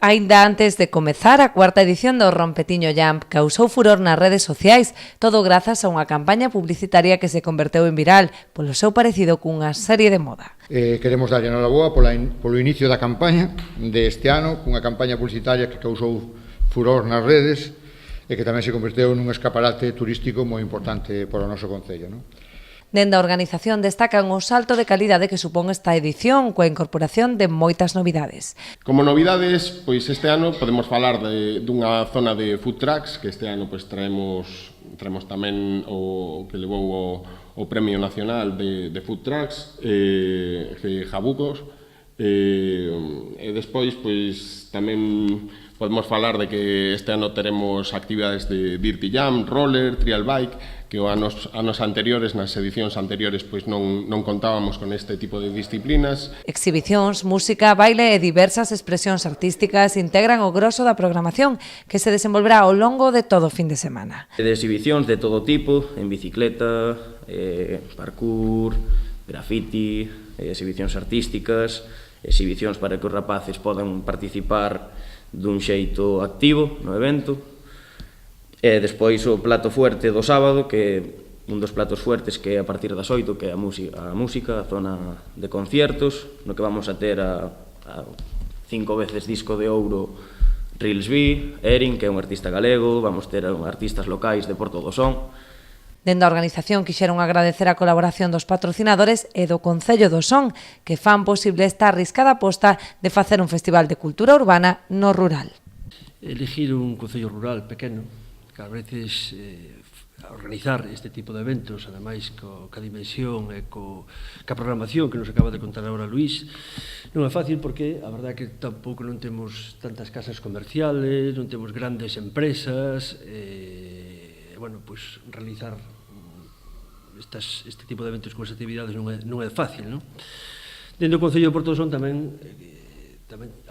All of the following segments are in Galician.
Aínda antes de comezar, a cuarta edición do Rompetiño Jump causou furor nas redes sociais, todo grazas a unha campaña publicitaria que se converteu en viral polo seu parecido cunha serie de moda. Queremos darlle enhoraboa polo inicio da campaña deste ano, cunha campaña publicitaria que causou furor nas redes e que tamén se converteu nun escaparate turístico moi importante para o noso concello, non? Dende a organización destacan o salto de calidade que supón esta edición coa incorporación de moitas novidades. Como novidades, pois este ano podemos falar dunha zona de food trucks, que este ano pois traemos tamén o que levou o Premio Nacional de Food Trucks, Jabucos, e despois pois tamén podemos falar de que este ano teremos actividades de Dirty Jump, roller, trial bike, que anos anteriores, nas edicións anteriores, pois non contábamos con este tipo de disciplinas. Exhibicións, música, baile e diversas expresións artísticas integran o groso da programación que se desenvolverá ao longo de todo o fin de semana. De exhibicións de todo tipo, en bicicleta, parkour, graffiti, exhibicións artísticas, exhibicións para que os rapaces podan participar dun xeito activo no evento. E despois o plato fuerte do sábado, que un dos platos fuertes que é a partir das 8, que é a música, a zona de conciertos, no que vamos a ter a 5 veces disco de ouro Rilsby, Erin, que é un artista galego, vamos ter artistas locais de Porto do Son. Dende a organización quixeron agradecer a colaboración dos patrocinadores e do Concello do Son, que fan posible esta arriscada aposta de facer un festival de cultura urbana no rural. Elegir un concello rural pequeno, que a veces organizar este tipo de eventos, ademais ca dimensión e ca programación que nos acaba de contar agora Luís, non é fácil porque a verdade é que tampouco non temos tantas casas comerciales, non temos grandes empresas, bueno, pois realizar este tipo de eventos con esas actividades non é fácil, non? Dentro do Concello de Porto do Son tamén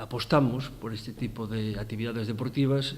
apostamos por este tipo de actividades deportivas.